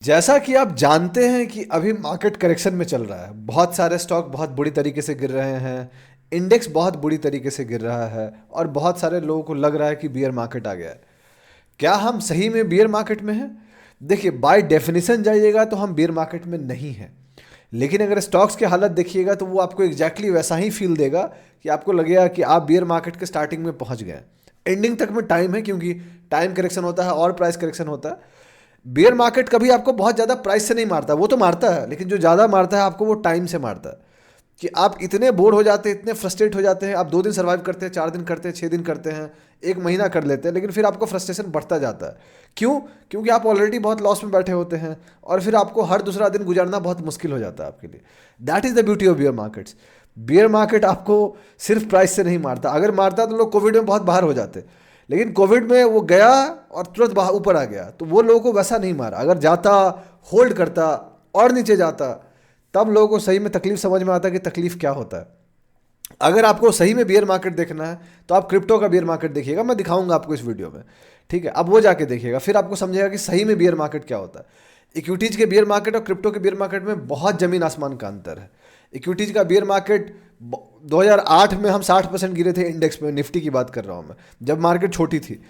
जैसा कि आप जानते हैं कि अभी मार्केट करेक्शन में चल रहा है। बहुत सारे स्टॉक बहुत बुरी तरीके से गिर रहे हैं। इंडेक्स बहुत बुरी तरीके से गिर रहा है और बहुत सारे लोगों को लग रहा है कि बियर मार्केट आ गया है। क्या हम सही में बियर मार्केट में हैं? देखिए, बाय डेफिनेशन जाइएगा तो हम बियर मार्केट में नहीं हैं। लेकिन अगर स्टॉक्स की हालत देखिएगा तो वो आपको एग्जैक्टली वैसा ही फील देगा कि आपको लगेगा कि आप बियर मार्केट के स्टार्टिंग में पहुंच गए हैं। एंडिंग तक में टाइम है, क्योंकि टाइम करेक्शन होता है और प्राइस करेक्शन होता है। बियर मार्केट कभी आपको बहुत ज़्यादा प्राइस से नहीं मारता, वो तो मारता है, लेकिन जो ज़्यादा मारता है आपको वो टाइम से मारता है। कि आप इतने बोर हो जाते हैं, इतने फ्रस्ट्रेट हो जाते हैं, आप 2 दिन सर्वाइव करते हैं, 4 दिन करते हैं, 6 दिन करते हैं, 1 महीना कर लेते हैं, लेकिन फिर आपको फ्रस्ट्रेशन बढ़ता जाता है। क्यों? क्योंकि आप ऑलरेडी बहुत लॉस में बैठे होते हैं और फिर आपको हर दूसरा दिन गुजारना बहुत मुश्किल हो जाता है आपके लिए। That is the beauty of bear markets. Bear market आपको सिर्फ प्राइस से नहीं मारता। अगर मारता तो लोग कोविड में बहुत बाहर हो जाते, लेकिन कोविड में वो गया और तुरंत बाहर ऊपर आ गया, तो वो लोगों को वैसा नहीं मारा। अगर जाता, होल्ड करता और नीचे जाता, तब लोगों को सही में तकलीफ समझ में आता कि तकलीफ क्या होता है। अगर आपको सही में बियर मार्केट देखना है तो आप क्रिप्टो का बियर मार्केट देखिएगा, मैं दिखाऊंगा आपको इस वीडियो में। ठीक है, अब वो जाके देखिएगा, फिर आपको समझेगा कि सही में बियर मार्केट क्या होता है। इक्विटीज के बियर मार्केट और क्रिप्टो के बियर मार्केट में बहुत जमीन आसमान का अंतर है। इक्विटीज का बियर मार्केट 2008 में हम 60% गिरे थे इंडेक्स में, निफ्टी की बात कर रहा हूँ मैं, जब मार्केट छोटी थी।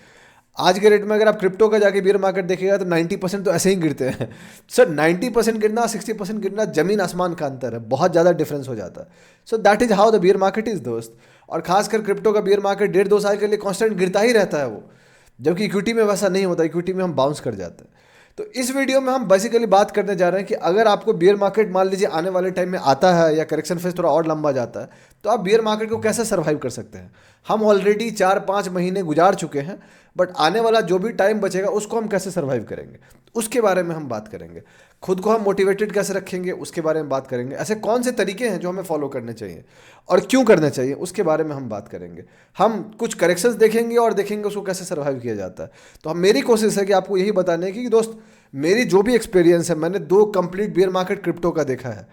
आज के रेट में अगर आप क्रिप्टो का जाके बियर मार्केट देखिएगा तो 90% तो ऐसे ही गिरते हैं। सर 90% गिरना, 60% गिरना, जमीन आसमान का अंतर है, बहुत ज़्यादा डिफरेंस हो जाता है। So that is how the beer market is दोस्त। और खासकर क्रिप्टो का बियर मार्केट 1.5-2 साल के लिए कांस्टेंट गिरता ही रहता है वो, जबकि इक्विटी में वैसा नहीं होता। इक्विटी में हम बाउंस कर जाते हैं। तो इस वीडियो में हम बेसिकली बात करने जा रहे हैं कि अगर आपको बियर मार्केट मान लीजिए आने वाले टाइम में आता है या करेक्शन फेज थोड़ा और लंबा जाता है, तो आप बियर मार्केट को कैसे सर्वाइव कर सकते हैं। हम ऑलरेडी 4-5 महीने गुजार चुके हैं, बट आने वाला जो भी टाइम बचेगा उसको हम कैसे सर्वाइव करेंगे, उसके बारे में हम बात करेंगे। खुद को हम मोटिवेटेड कैसे रखेंगे उसके बारे में बात करेंगे। ऐसे कौन से तरीके हैं जो हमें फॉलो करने चाहिए और क्यों करने चाहिए उसके बारे में हम बात करेंगे। हम कुछ करेक्शंस देखेंगे और देखेंगे उसको कैसे सर्वाइव किया जाता है। तो हम, मेरी कोशिश है कि आपको यही बताने की कि दोस्त, मेरी जो भी एक्सपीरियंस है, मैंने 2 कंप्लीट बियर मार्केट क्रिप्टो का देखा है।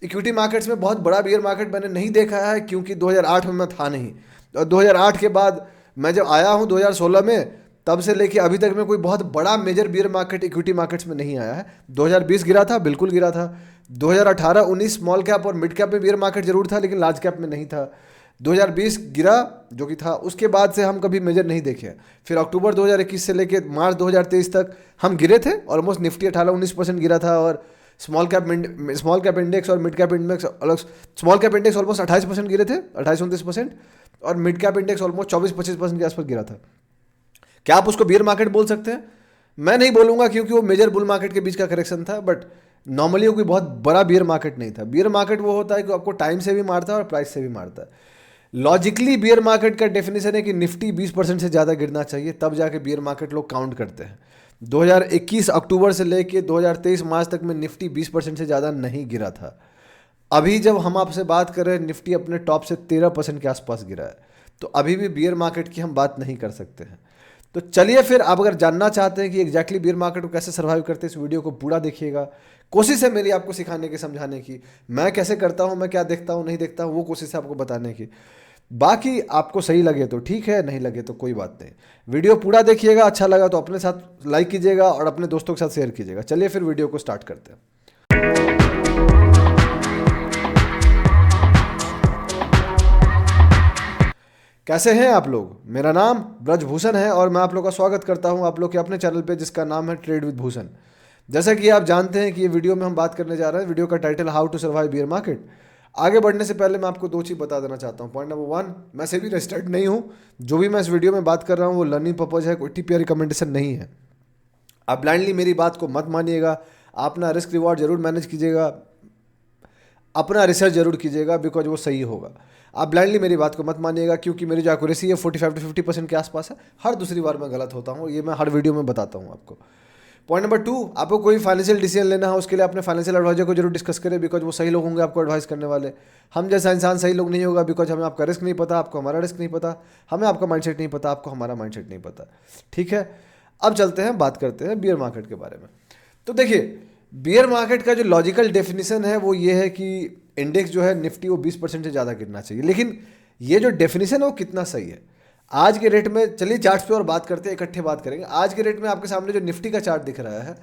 इक्विटी मार्केट्स में बहुत बड़ा बियर मार्केट मैंने नहीं देखा है, क्योंकि 2008 में मैं था नहीं, और 2008 के बाद मैं जब आया हूँ 2016 में, तब से लेके अभी तक में कोई बहुत बड़ा major bear market equity markets में नहीं आया है। 2020 गिरा था, बिल्कुल गिरा था। 2018-19 स्मॉल कैप और मिड कैप में बियर मार्केट जरूर था, लेकिन लार्ज कैप में नहीं था। 2020 गिरा जो कि था, उसके बाद से हम कभी मेजर नहीं देखे हैं। फिर अक्टूबर 2021 से लेके मार्च 2023 तक हम गिरे थे। ऑलमोस्ट निफ्टी 18-19% गिरा था, और स्मॉल कैप इंडेक्स और मिड कैप इंडेक्स अलग। स्मॉल कैप इंडेक्स ऑलमोस्ट 28% गिरे थे, 28-29%, और मिड कैप इंडेक्स ऑलमोस्ट 24-25% के आसपास गिरा था। क्या आप उसको बियर मार्केट बोल सकते हैं? मैं नहीं बोलूंगा, क्योंकि वो मेजर बुल मार्केट के बीच का करेक्शन था, बट नॉर्मली वो कोई बहुत बड़ा बियर मार्केट नहीं था। बियर मार्केट वो होता है कि आपको टाइम से भी मारता है और प्राइस से भी मारता है। लॉजिकली बियर मार्केट का डेफिनेशन है कि निफ्टी 20% से ज़्यादा गिरना चाहिए, तब जाके बियर मार्केट लोग काउंट करते हैं। 2021 अक्टूबर से लेके 2023 मार्च तक में निफ्टी 20% से ज़्यादा नहीं गिरा था। अभी जब हम आपसे बात कर रहे हैं, निफ्टी अपने टॉप से 13% के आसपास गिरा है। तो अभी भी बियर मार्केट की हम बात नहीं कर सकते हैं। तो चलिए फिर, आप अगर जानना चाहते हैं कि एग्जैक्टली बियर मार्केट को कैसे सर्वाइव करते हैं, इस वीडियो को पूरा देखिएगा। कोशिश है मेरी आपको सिखाने की, समझाने की। मैं कैसे करता हूँ, मैं क्या देखता हूँ, नहीं देखता हूँ, वो कोशिश है आपको बताने की। बाकी आपको सही लगे तो ठीक है, नहीं लगे तो कोई बात नहीं। वीडियो पूरा देखिएगा, अच्छा लगा तो अपने साथ लाइक कीजिएगा और अपने दोस्तों के साथ शेयर कीजिएगा। चलिए फिर वीडियो को स्टार्ट करते हैं। कैसे हैं आप लोग? मेरा नाम ब्रजभूषण है और मैं आप लोग का स्वागत करता हूं आप लोग के अपने चैनल पे, जिसका नाम है ट्रेड विद भूषण। जैसा कि आप जानते हैं कि ये वीडियो में हम बात करने जा रहे हैं, वीडियो का title how to survive bear market. आगे बढ़ने से पहले मैं आपको 2 चीज़ बता देना चाहता हूँ। पॉइंट नंबर 1, मैं से भी रजिस्टर्ड नहीं हूँ। जो भी मैं इस वीडियो में बात कर रहा हूँ वो लर्निंग पर्पज़ है, कोई टिप या रिकमेंडेशन नहीं है। आप ब्लाइंडली मेरी बात को मत मानिएगा। अपना रिस्क रिवॉर्ड जरूर मैनेज कीजिएगा, अपना रिसर्च जरूर कीजिएगा, बिकॉज वो सही होगा। आप ब्लाइंडली मेरी बात को मत मानिएगा, क्योंकि मेरी जो एक्यूरेसी है 45-50% के आसपास है। हर दूसरी बार मैं गलत होता हूँ, ये मैं हर वीडियो में बताता हूँ आपको। पॉइंट नंबर 2, आपको कोई फाइनेंशियल डिसीजन लेना है उसके लिए अपने फाइनेंशियल एडवाइजर को जरूर डिस्कस करें, बिकॉज वो सही लोग होंगे आपको एडवाइस करने वाले। हम जैसा इंसान सही लोग नहीं होगा, बिकॉज हमें आपका रिस्क नहीं पता, आपको हमारा रिस्क नहीं पता, हमें आपका माइंडसेट नहीं पता, आपको हमारा माइंडसेट नहीं पता। ठीक है, अब चलते हैं, बात करते हैं बियर मार्केट के बारे में। तो देखिए, बियर मार्केट का जो लॉजिकल डेफिनेशन है वो ये है कि इंडेक्स जो है निफ्टी वो 20% से ज़्यादा गिरना चाहिए। लेकिन ये जो डेफिनेशन है वो कितना सही है आज के रेट में? चलिए चार्ट्स पे और बात करते हैं, इकट्ठे बात करेंगे। आज के रेट में आपके सामने जो निफ्टी का चार्ट दिख रहा है,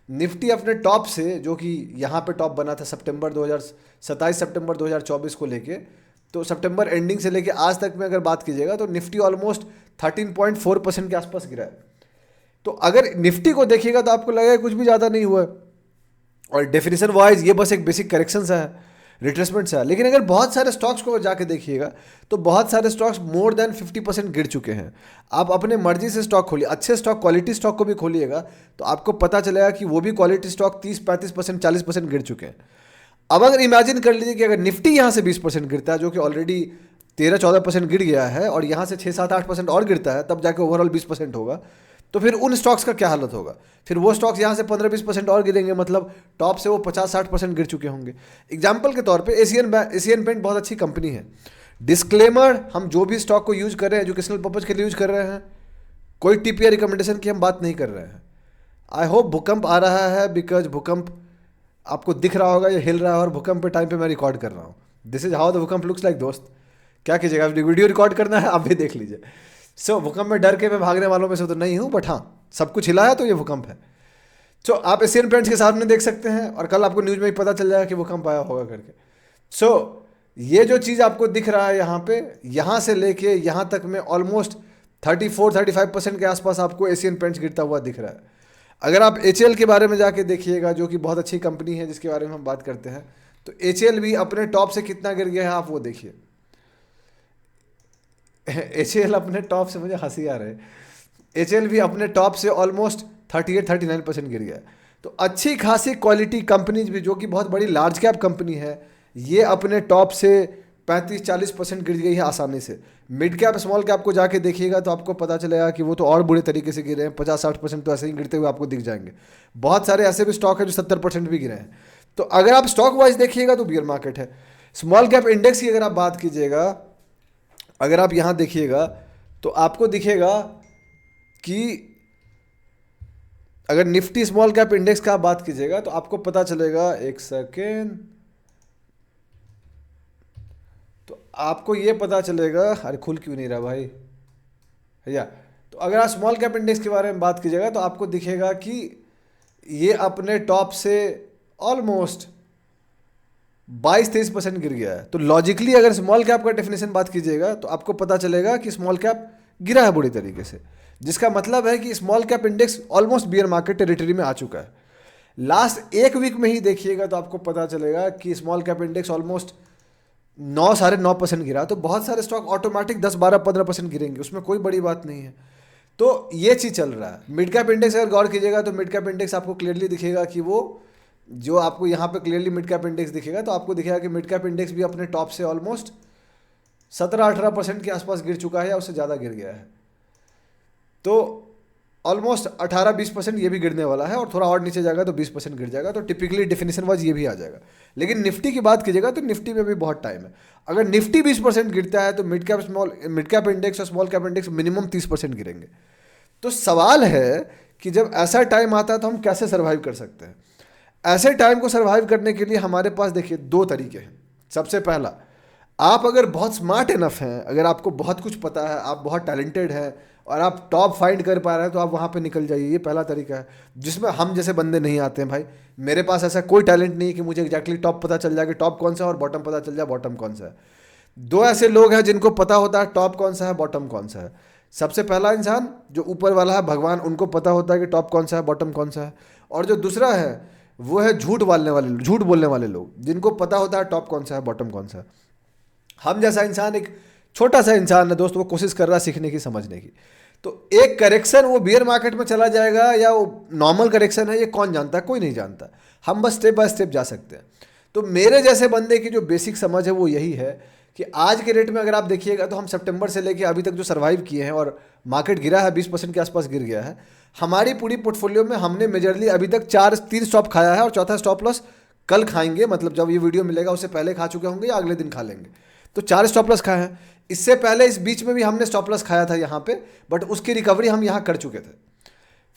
निफ्टी अपने टॉप से, जो कि यहाँ पे टॉप बना था सितंबर 27 सितंबर 2024 को लेके, तो सितंबर एंडिंग से लेके आज तक में अगर बात कीजिएगा तो निफ्टी ऑलमोस्ट 13.4% के आसपास गिरा है। तो अगर निफ्टी को देखिएगा तो आपको लगेगा कुछ भी ज़्यादा नहीं हुआ है, और डेफिनेशन वाइज ये बस एक बेसिक करेक्शन सा है, रिट्रेसमेंट सा है। लेकिन अगर बहुत सारे स्टॉक्स को जाके देखिएगा तो बहुत सारे स्टॉक्स मोर देन 50% गिर चुके हैं। आप अपने मर्जी से स्टॉक खोलिए, अच्छे स्टॉक, क्वालिटी स्टॉक को भी खोलिएगा तो आपको पता चलेगा कि वो भी क्वालिटी स्टॉक 30-35% 40% गिर चुके हैं। अब अगर इमेजिन कर लीजिए कि अगर निफ्टी यहाँ से 20% गिरता है, जो कि ऑलरेडी 13-14% गिर गया है, और यहाँ से 6-7-8% और गिरता है, तब जाके ओवरऑल 20% होगा, तो फिर उन स्टॉक्स का क्या हालत होगा? फिर वो स्टॉक्स यहाँ से 15-20% और गिरेंगे, मतलब टॉप से वो 50-60% गिर चुके होंगे। एग्जाम्पल के तौर पे एशियन पेंट बहुत अच्छी कंपनी है। डिस्क्लेमर, हम जो भी स्टॉक को यूज कर रहे हैं एजुकेशनल पर्पज के लिए यूज कर रहे हैं, कोई टीपीआई रिकमेंडेशन की हम बात नहीं कर रहे हैं। आई होप भूकंप आ रहा है, बिकॉज भूकंप आपको दिख रहा होगा, ये हिल रहा है, और भूकंप पे टाइम पे मैं रिकॉर्ड कर रहा हूँ। दिस इज हाउ द भूकंप लुक्स लाइक दोस्त। क्या कीजिएगा, वीडियो रिकॉर्ड करना है, आप भी देख लीजिए। सो भूकंप में डर के मैं भागने वालों में से तो नहीं हूँ, बट हाँ सब कुछ हिला है तो ये भूकंप है। सो आप एशियन पेंट्स के सामने देख सकते हैं, और कल आपको न्यूज़ में ही पता चल जाएगा कि भूकंप आया होगा करके। सो ये जो चीज़ आपको दिख रहा है यहाँ पे, यहाँ से लेके यहाँ तक में ऑलमोस्ट 34-35% के आसपास आपको एशियन पेंट्स गिरता हुआ दिख रहा है। अगर आप एचएल के बारे में जाके देखिएगा, जो कि बहुत अच्छी कंपनी है जिसके बारे में हम बात करते हैं, तो एचएल भी अपने टॉप से कितना गिर गया है आप वो देखिए। एचएल अपने टॉप से, मुझे हंसी आ रहा है, एचएल भी अपने टॉप से ऑलमोस्ट 38-39% गिर गया। तो अच्छी खासी क्वालिटी कंपनीज भी, जो कि बहुत बड़ी लार्ज कैप कंपनी है, ये अपने टॉप से 35-40% गिर गई है आसानी से। मिड कैप स्मॉल कैप को जाके देखिएगा तो आपको पता चलेगा कि वो तो और बुरे तरीके से गिरे हैं, 50-60% तो ऐसे ही गिरते हुए आपको दिख जाएंगे। बहुत सारे ऐसे भी स्टॉक है जो 70% भी गिरे हैं। तो अगर आप स्टॉक वाइज देखिएगा तो बियर मार्केट है। स्मॉल कैप इंडेक्स की अगर आप बात कीजिएगा, अगर आप यहाँ देखिएगा तो आपको दिखेगा कि अगर निफ्टी स्मॉल कैप इंडेक्स का आप बात कीजिएगा तो आपको पता चलेगा, एक सेकेंड, तो आपको ये पता चलेगा, अरे खुल क्यों नहीं रहा भाई भैया। तो अगर आप स्मॉल कैप इंडेक्स के बारे में बात कीजिएगा तो आपको दिखेगा कि ये अपने टॉप से ऑलमोस्ट 22-23% गिर गया है। तो लॉजिकली अगर स्मॉल कैप का डेफिनेशन बात कीजिएगा तो आपको पता चलेगा कि स्मॉल कैप गिरा है बुरी तरीके से, जिसका मतलब है कि small cap index almost beer market territory में आ चुका है। लास्ट एक वीक में ही देखिएगा तो आपको पता चलेगा कि स्मॉल कैप इंडेक्स ऑलमोस्ट 9-9.5% गिरा। तो बहुत सारे स्टॉक ऑटोमेटिक 10-12-15% गिरेंगे, उसमें कोई बड़ी बात नहीं है। तो ये चीज़ चल रहा है। मिड कैप इंडेक्स अगर गौर कीजिएगा तो मिड कैप इंडेक्स आपको क्लियरली दिखेगा कि वो जो आपको यहाँ पे क्लियरली मिड कैप इंडेक्स दिखेगा, तो आपको दिखेगा कि मिड कैप इंडेक्स भी अपने टॉप से ऑलमोस्ट 17-18% के आसपास गिर चुका है या उससे ज़्यादा गिर गया है। तो ऑलमोस्ट 18-20% ये भी गिरने वाला है, और थोड़ा और नीचे जाएगा तो 20% गिर जाएगा। तो टिपिकली डेफिनेशन वाइज ये भी आ जाएगा। लेकिन निफ्टी की बात कीजिएगा तो निफ्टी में भी बहुत टाइम है। अगर निफ्टी 20% गिरता है तो मिड कैप इंडेक्स और स्मॉल कैप इंडेक्स मिनिमम 30% गिरेंगे। तो सवाल है कि जब ऐसा टाइम आता है तो हम कैसे सर्वाइव कर सकते हैं। ऐसे टाइम को सर्वाइव करने के लिए हमारे पास देखिए 2 तरीके हैं। सबसे पहला, आप अगर बहुत स्मार्ट इनफ हैं, अगर आपको बहुत कुछ पता है, आप बहुत टैलेंटेड हैं और आप टॉप फाइंड कर पा रहे हैं, तो आप वहाँ पे निकल जाइए। ये पहला तरीका है जिसमें हम जैसे बंदे नहीं आते हैं। भाई मेरे पास ऐसा कोई टैलेंट नहीं है कि मुझे एग्जैक्टली टॉप पता चल जाए कि टॉप कौन सा है और बॉटम पता चल जाए बॉटम कौन सा है। 2 ऐसे लोग हैं जिनको पता होता है टॉप कौन सा है बॉटम कौन सा है। सबसे पहला इंसान जो ऊपर वाला है भगवान, उनको पता होता है कि टॉप कौन सा है बॉटम कौन सा है। और जो दूसरा है वो है झूठ बोलने वाले लोग, जिनको पता होता है टॉप कौन सा है बॉटम कौन सा है। हम जैसा इंसान एक छोटा सा इंसान है दोस्त, वो कोशिश कर रहा है सीखने की, समझने की। तो एक करेक्शन वो बियर मार्केट में चला जाएगा या वो नॉर्मल करेक्शन है, ये कौन जानता है? कोई नहीं जानता। हम बस स्टेप बाय स्टेप जा सकते हैं। तो मेरे जैसे बंदे की जो बेसिक समझ है वो यही है कि आज के रेट में अगर आप देखिएगा तो हम सितंबर से लेके अभी तक जो सर्वाइव किए हैं, और मार्केट गिरा है 20% के आसपास गिर गया है, हमारी पूरी पोर्टफोलियो में हमने मेजरली अभी तक 3 स्टॉप खाया है, और चौथा स्टॉप लॉस कल खाएंगे। मतलब जब ये वीडियो मिलेगा उससे पहले खा चुके होंगे या अगले दिन खा लेंगे। तो 4 स्टॉप लॉस खाए हैं। इससे पहले इस बीच में भी हमने स्टॉप लॉस खाया था यहाँ पे, बट उसकी रिकवरी हम यहाँ कर चुके थे।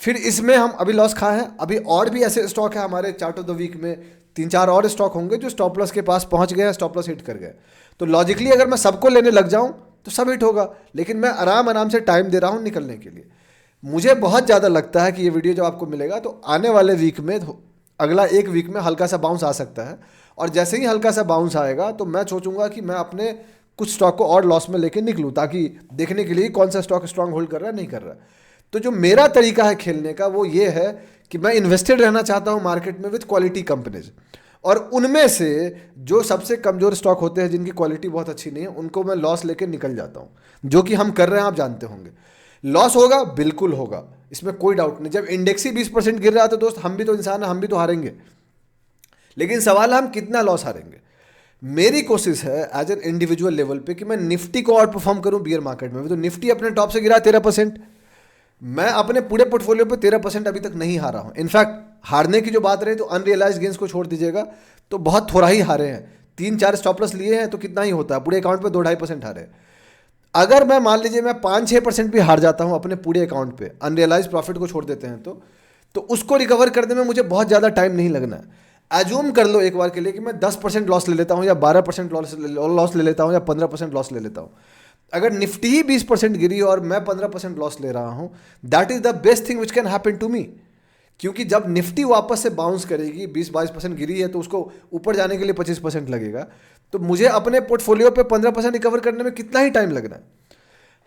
फिर इसमें हम अभी लॉस खाए हैं। अभी और भी ऐसे स्टॉक है हमारे चार्ट ऑफ द वीक में, 3-4 और स्टॉक होंगे जो स्टॉप लॉस के पास पहुँच गए हैं, स्टॉप लॉस हिट कर गए। तो लॉजिकली अगर मैं सबको लेने लग जाऊँ तो सब हिट होगा, लेकिन मैं आराम से टाइम दे रहा हूँ निकलने के लिए। मुझे बहुत ज़्यादा लगता है कि ये वीडियो जब आपको मिलेगा तो आने वाले वीक में, अगला एक वीक में हल्का सा बाउंस आ सकता है। और जैसे ही हल्का सा बाउंस आएगा तो मैं सोचूंगा कि मैं अपने कुछ स्टॉक को और लॉस में लेके निकलूँ, ताकि देखने के लिए कौन सा स्टॉक स्ट्रांग होल्ड कर रहा है नहीं कर रहा है। तो जो मेरा तरीका है खेलने का वो ये है कि मैं इन्वेस्टेड रहना चाहता हूँ मार्केट में विथ क्वालिटी कंपनीज, और उनमें से जो सबसे कमज़ोर स्टॉक होते हैं जिनकी क्वालिटी बहुत अच्छी नहीं है उनको मैं लॉस लेके निकल जाता हूँ, जो कि हम कर रहे हैं, आप जानते होंगे। लॉस होगा, बिल्कुल होगा, इसमें कोई डाउट नहीं। जब इंडेक्स ही 20% गिर रहा है तो दोस्त हम भी तो इंसान हैं, हम भी तो हारेंगे। लेकिन सवाल है हम कितना लॉस हारेंगे। मेरी कोशिश है एज एन इंडिविजुअल लेवल पे कि मैं निफ्टी को आउट परफॉर्म करूं बियर मार्केट में। तो निफ्टी अपने टॉप से गिरा 13%, मैं अपने पूरे पोर्टफोलियो पे 13% अभी तक नहीं हारा हूं। इनफैक्ट हारने की जो बात रही तो अनरियलाइज गेंस को छोड़ दीजिएगा तो बहुत थोड़ा ही हारे हैं। 3-4 स्टॉप लॉस लिए हैं तो कितना ही होता है, पूरे अकाउंट पे 2-2.5% हारे हैं। अगर मैं मान लीजिए मैं 5-6% भी हार जाता हूं अपने पूरे अकाउंट पे, अनरियलाइज प्रॉफिट को छोड़ देते हैं तो उसको रिकवर करने में मुझे बहुत ज़्यादा टाइम नहीं लगना है। एज्यूम कर लो एक बार के लिए कि मैं 10% लॉस ले लेता हूं या 12% लॉस ले लेता हूं या 15% लॉस ले लेता हूं। अगर निफ्टी ही 20% गिरी और मैं 15% लॉस ले रहा हूं, that is the best thing which can happen to me. क्योंकि जब निफ्टी वापस से बाउंस करेगी, 20-22% गिरी है तो उसको ऊपर जाने के लिए 25% लगेगा, तो मुझे अपने पोर्टफोलियो पे 15% रिकवर करने में कितना ही टाइम लगना है।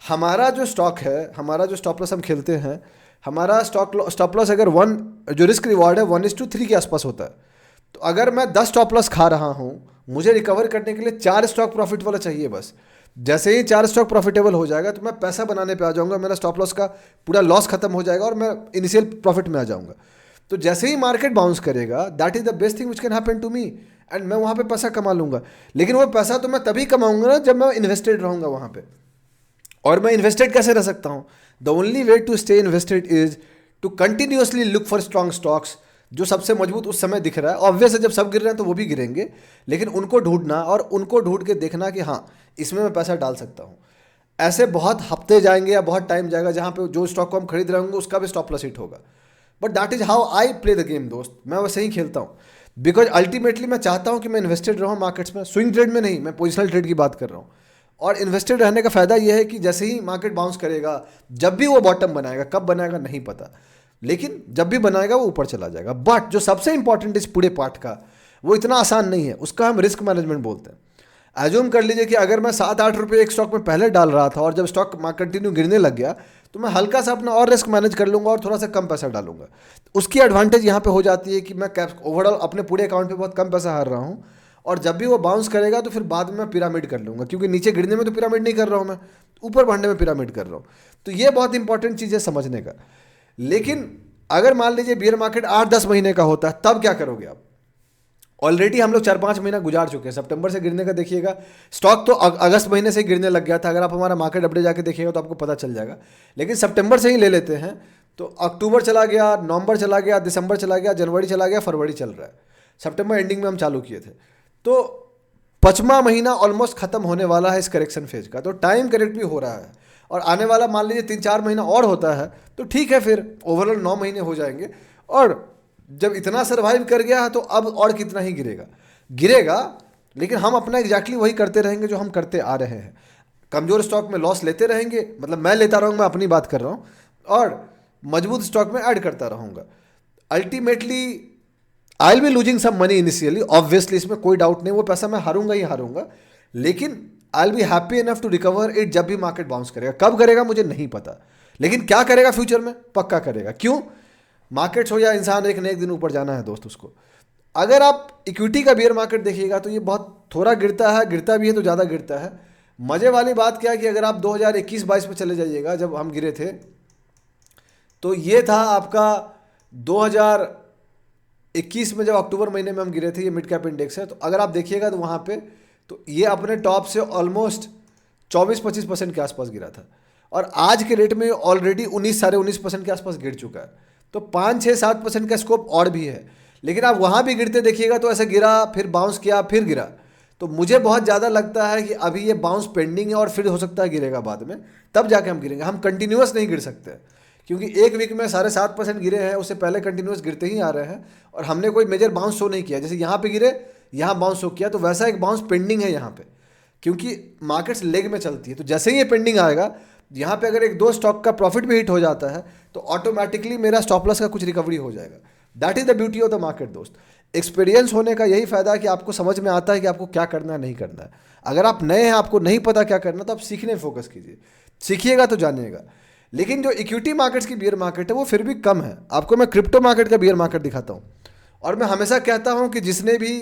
हमारा जो स्टॉक है, हमारा जो स्टॉप लॉस हम खेलते हैं, हमारा स्टॉप लॉस अगर जो रिस्क रिवॉर्ड है 1:3 के आसपास होता है। तो अगर मैं 10 स्टॉप लॉस खा रहा हूँ, मुझे रिकवर करने के लिए 4 स्टॉक प्रॉफिट वाला चाहिए बस। जैसे ही 4 स्टॉक प्रॉफिटेबल हो जाएगा तो मैं पैसा बनाने पे आ जाऊंगा, मेरा स्टॉप लॉस का पूरा लॉस खत्म हो जाएगा और मैं इनिशियल प्रॉफिट में आ जाऊंगा। तो जैसे ही मार्केट बाउंस करेगा, that is the best thing which can happen to me, and मैं वहाँ पे पैसा कमा लूंगा। लेकिन वो पैसा तो मैं तभी कमाऊंगा ना जब मैं इन्वेस्टेड रहूंगा वहाँ पे। और मैं इन्वेस्टेड कैसे रह सकता हूँ? The only way to stay invested is to continuously look for strong stocks, जो सबसे मजबूत उस समय दिख रहा है। ऑब्वियस है जब सब गिर रहे हैं तो वो भी गिरेंगे, लेकिन उनको ढूंढना और उनको ढूंढ के देखना कि हाँ इसमें मैं पैसा डाल सकता हूँ। ऐसे बहुत हफ्ते जाएंगे या बहुत टाइम जाएगा जहाँ पे जो स्टॉक को हम खरीद रहे होंगे उसका भी स्टॉप लॉस हिट होगा। But that is how I play the game दोस्त, मैं वैसे ही खेलता हूँ। बिकॉज अल्टीमेटली मैं चाहता हूँ कि मैं इन्वेस्टेड रहूँ मार्केट्स में, स्विंग ट्रेड में नहीं, मैं पोजिशनल ट्रेड की बात कर रहा हूँ। और इन्वेस्टेड रहने का फायदा यह है कि जैसे ही मार्केट बाउंस करेगा, जब भी वो बॉटम बनाएगा, कब बनाएगा नहीं पता, लेकिन जब भी बनाएगा वो ऊपर चला जाएगा। बट जो सबसे इंपॉर्टेंट इस पूरे पार्ट का, वो इतना आसान नहीं है, उसका हम रिस्क मैनेजमेंट बोलते हैं। एज्यूम कर लीजिए कि अगर मैं 7-8 रुपये एक स्टॉक में पहले डाल रहा था और जब स्टॉक कंटिन्यू गिरने लग गया तो मैं हल्का सा अपना और रिस्क मैनेज कर लूंगा और थोड़ा सा कम पैसा डालूंगा। उसकी एडवांटेज यहाँ पे हो जाती है कि मैं ओवरऑल अपने पूरे अकाउंट पे बहुत कम पैसा हार रहा हूँ, और जब भी वो बाउंस करेगा तो फिर बाद में मैं पिरामिड कर लूँगा, क्योंकि नीचे गिरने में तो पिरामिड नहीं कर रहा हूँ मैं, ऊपर बढ़ने में पिरामिड कर रहा हूँ। तो ये बहुत इंपॉर्टेंट चीज़ है समझने का। लेकिन अगर मान लीजिए बियर मार्केट 8-10 महीने का होता है, तब क्या करोगे आप? ऑलरेडी हम लोग 4-5 महीना गुजार चुके हैं। सितंबर से गिरने का देखिएगा, स्टॉक तो अगस्त महीने से ही गिरने लग गया था। अगर आप हमारा मार्केट अपडेट जाके देखिएगा तो आपको पता चल जाएगा। लेकिन सितंबर से ही ले लेते हैं तो अक्टूबर चला गया, नवंबर चला गया, दिसंबर चला गया, जनवरी चला गया, फरवरी चल रहा है। सितंबर एंडिंग में हम चालू किए थे, तो 5वां महीना ऑलमोस्ट खत्म होने वाला है इस करेक्शन फेज का। तो टाइम करेक्ट भी हो रहा है, और आने वाला मान लीजिए 3-4 महीना और होता है तो ठीक है, फिर ओवरऑल 9 महीने हो जाएंगे। और जब इतना सर्वाइव कर गया है तो अब और कितना ही गिरेगा, लेकिन हम अपना एग्जैक्टली वही करते रहेंगे जो हम करते आ रहे हैं। कमजोर स्टॉक में लॉस लेते रहेंगे, मतलब मैं लेता रहूँगा, मैं अपनी बात कर रहा हूँ, और मजबूत स्टॉक में ऐड करता रहूँगा। Ultimately I will be losing some money initially, obviously, इसमें कोई डाउट नहीं, वो पैसा मैं हारूंगा ही हारूंगा, लेकिन I will be happy enough to recover it जब भी मार्केट बाउंस करेगा। कब करेगा मुझे नहीं पता, लेकिन क्या करेगा फ्यूचर में पक्का करेगा। क्यों? मार्केट्स हो या इंसान, एक न एक दिन ऊपर जाना है दोस्त उसको। अगर आप इक्विटी का बियर मार्केट देखिएगा तो ये बहुत थोड़ा गिरता है, गिरता भी है तो ज़्यादा गिरता है। मज़े वाली बात क्या है कि अगर आप 2021-22 में चले जाइएगा, जब हम गिरे थे, तो ये था आपका 2021 में, जब अक्टूबर महीने में हम गिरे थे। ये मिड कैप इंडेक्स है, तो अगर आप देखिएगा तो वहाँ पे तो ये अपने टॉप से ऑलमोस्ट 24-25% के आसपास गिरा था, और आज के रेट में ऑलरेडी 19-19.5% के आसपास गिर चुका है। तो 5-6-7% का स्कोप और भी है, लेकिन आप वहाँ भी गिरते देखिएगा तो ऐसे गिरा, फिर बाउंस किया, फिर गिरा। तो मुझे बहुत ज़्यादा लगता है कि अभी ये बाउंस पेंडिंग है और फिर हो सकता है गिरेगा बाद में, तब जाके हम गिरेंगे। हम कंटिन्यूस नहीं गिर सकते, क्योंकि एक वीक में 7.5% गिरे हैं, उससे पहले कंटिन्यूस गिरते ही आ रहे हैं, और हमने कोई मेजर बाउंस शो नहीं किया। जैसे यहाँ पे गिरे, यहाँ बाउंस शो किया, तो वैसा एक बाउंस पेंडिंग है यहाँ पे, क्योंकि मार्केट्स लेग में चलती है। तो जैसे ही ये पेंडिंग आएगा, यहाँ पे अगर एक दो स्टॉक का प्रॉफिट भी हिट हो जाता है तो ऑटोमेटिकली मेरा स्टॉप लॉस का कुछ रिकवरी हो जाएगा। That is the beauty of the market दोस्त। एक्सपीरियंस होने का यही फायदा है कि आपको समझ में आता है कि आपको क्या करना है नहीं करना है। अगर आप नए हैं, आपको नहीं पता क्या करना, तो आप सीखने में फोकस कीजिए, सीखिएगा तो जानिएगा। लेकिन जो इक्विटी मार्केट्स की बियर मार्केट है वो फिर भी कम है। आपको मैं क्रिप्टो मार्केट का बियर मार्केट दिखाता हूँ, और मैं हमेशा कहता हूँ कि जिसने भी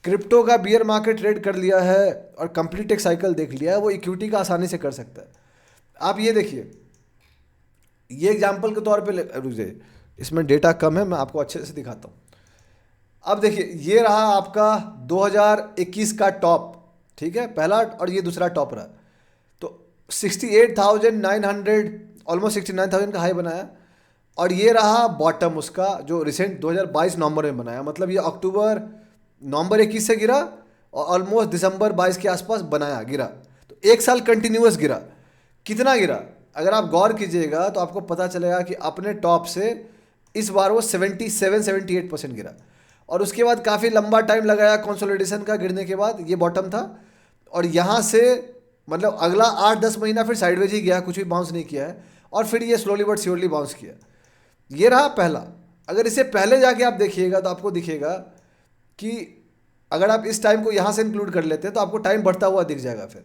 क्रिप्टो का बियर मार्केट ट्रेड कर लिया है और कंप्लीट एक साइकिल देख लिया है, वो इक्विटी का आसानी से कर सकता है। आप ये देखिए, ये एग्जांपल के तौर पे रुकिए, इसमें डेटा कम है, मैं आपको अच्छे से दिखाता हूँ। अब देखिए, ये रहा आपका 2021 का टॉप, ठीक है, पहला, और ये दूसरा टॉप रहा। तो 68,900, ऑलमोस्ट 69,000 का हाई बनाया। और ये रहा बॉटम उसका, जो रिसेंट 2022 नवंबर में बनाया, मतलब ये अक्टूबर नवंबर 21 से गिरा और ऑलमोस्ट दिसंबर 22 के आसपास बनाया, गिरा। तो एक साल कंटिन्यूअस गिरा। कितना गिरा अगर आप गौर कीजिएगा तो आपको पता चलेगा कि अपने टॉप से इस बार वो 77-78% गिरा। और उसके बाद काफ़ी लंबा टाइम लगाया कंसोलिडेशन का, गिरने के बाद ये बॉटम था। और यहाँ से मतलब अगला 8-10 महीना फिर साइडवेज ही गया, कुछ भी बाउंस नहीं किया है, और फिर ये स्लोली बट श्योरली बाउंस किया। ये रहा पहला। अगर इससे पहले जाके आप देखिएगा तो आपको दिखेगा कि अगर आप इस टाइम को यहाँ से इंक्लूड कर लेते हैं तो आपको टाइम बढ़ता हुआ दिख जाएगा। फिर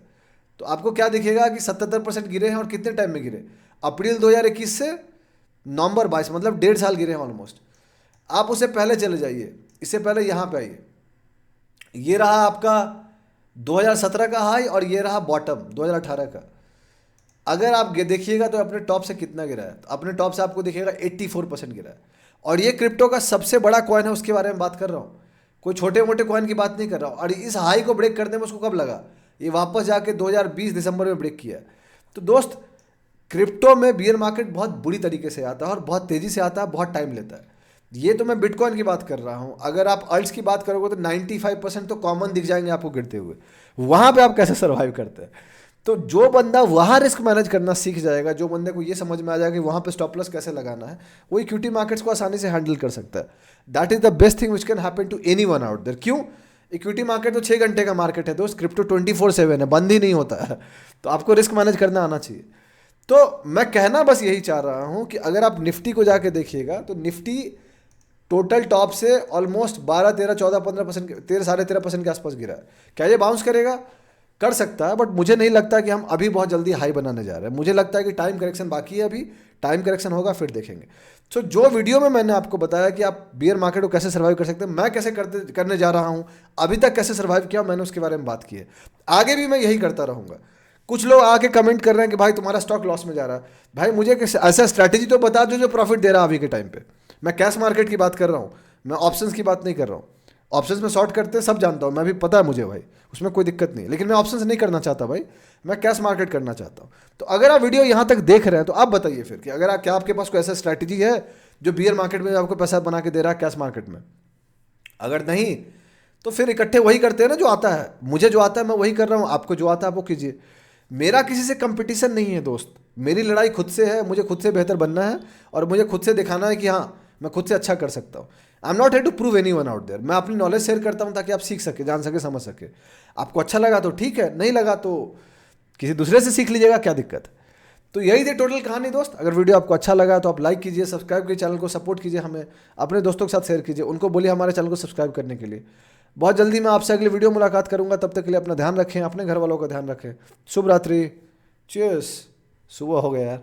तो आपको क्या दिखेगा कि 77% गिरे हैं। और कितने टाइम में गिरे? अप्रैल 2021 से नवंबर 22, मतलब 1.5 साल गिरे हैं ऑलमोस्ट। आप उससे पहले चले जाइए, इससे पहले यहाँ पे आइए, ये रहा आपका 2017 का हाई और ये रहा बॉटम 2018 का। अगर आप देखिएगा तो अपने टॉप से कितना गिरा है, तो अपने टॉप से आपको दिखेगा 84% गिरा है। और ये क्रिप्टो का सबसे बड़ा कॉइन है, उसके बारे में बात कर रहा हूँ, कोई छोटे मोटे कॉइन की बात नहीं कर रहा हूँ। और इस हाई को ब्रेक करने में उसको कब लगा? ये वापस जाके 2020 दिसंबर में ब्रेक किया है। तो दोस्त, क्रिप्टो में बियर मार्केट बहुत बुरी तरीके से आता है और बहुत तेज़ी से आता है, बहुत टाइम लेता है। ये तो मैं बिटकॉइन की बात कर रहा हूँ। अगर आप अल्ट्स की बात करोगे तो 95% तो कॉमन दिख जाएंगे आपको गिरते हुए। वहाँ पे आप कैसे सर्वाइव करते हैं? तो जो बंदा वहाँ रिस्क मैनेज करना सीख जाएगा, जो बंदे को ये समझ में आ जाएगा कि वहाँ पे स्टॉप लॉस कैसे लगाना है, वो इक्विटी मार्केट्स को आसानी से हैंडल कर सकता है। That is the best thing which can happen to anyone out there. क्यों? इक्विटी मार्केट तो 6 घंटे का मार्केट है दोस्त, क्रिप्टो 24/7 है, बंद ही नहीं होता है। तो आपको रिस्क मैनेज करना आना चाहिए। तो मैं कहना बस यही चाह रहा हूँ कि अगर आप निफ्टी को जाके देखिएगा तो निफ्टी टोटल टॉप से ऑलमोस्ट 12-13-14-15%, 13-13.5% के आसपास गिरा है। क्या ये बाउंस करेगा? कर सकता है, बट मुझे नहीं लगता कि हम अभी बहुत जल्दी हाई बनाने जा रहे हैं। मुझे लगता है कि टाइम करेक्शन बाकी है, अभी टाइम करेक्शन होगा फिर देखेंगे। सो जो वीडियो में मैंने आपको बताया कि आप बियर मार्केट को कैसे सर्वाइव कर सकते हैं, मैं कैसे करने जा रहा हूँ, अभी तक कैसे सर्वाइव किया, मैंने उसके बारे में बात की है। आगे भी मैं यही करता रहूँगा। कुछ लोग आके कमेंट कर रहे हैं कि भाई तुम्हारा स्टॉक लॉस में जा रहा है। भाई मुझे ऐसा स्ट्रैटेजी तो बता दो जो प्रॉफिट दे रहा है अभी के टाइम पे। मैं कैश मार्केट की बात कर रहा हूँ, मैं ऑप्शंस की बात नहीं कर रहा हूँ। ऑप्शंस में शॉर्ट करते हैं सब जानता हूँ, मैं भी पता है मुझे भाई, उसमें कोई दिक्कत नहीं है। लेकिन मैं ऑप्शंस नहीं करना चाहता भाई, मैं कैश मार्केट करना चाहता हूँ। तो अगर आप वीडियो यहाँ तक देख रहे हैं तो आप बताइए फिर कि अगर आप, क्या आपके पास कोई ऐसा स्ट्रैटेजी है जो बियर मार्केट में आपको पैसा बना के दे रहा है कैश मार्केट में? अगर नहीं तो फिर इकट्ठे वही करते हैं ना जो आता है। मुझे जो आता है मैं वही कर रहा हूँ, आपको जो आता है आप वो कीजिए। मेरा किसी से कंपटीशन नहीं है दोस्त, मेरी लड़ाई खुद से है। मुझे खुद से बेहतर बनना है और मुझे खुद से दिखाना है कि हाँ मैं खुद से अच्छा कर सकता हूँ। I am not here to prove anyone out there. मैं अपनी नॉलेज शेयर करता हूँ ताकि आप सीख सके, जान सके, समझ सके। आपको अच्छा लगा तो ठीक है, नहीं लगा तो किसी दूसरे से सीख लीजिएगा, क्या दिक्कत है। तो यही थी टोटल कहानी दोस्त। अगर वीडियो आपको अच्छा लगा तो आप लाइक कीजिए, सब्सक्राइब कीजिए, चैनल को सपोर्ट कीजिए, हमें अपने दोस्तों के साथ शेयर कीजिए, उनको बोलिए हमारे चैनल को सब्सक्राइब करने के लिए। बहुत जल्दी मैं आपसे अगली वीडियो मुलाकात करूंगा, तब तक के लिए अपना ध्यान रखें, अपने घर वालों का ध्यान रखें। शुभ रात्रि, चीयर्स। सुबह हो गया यार।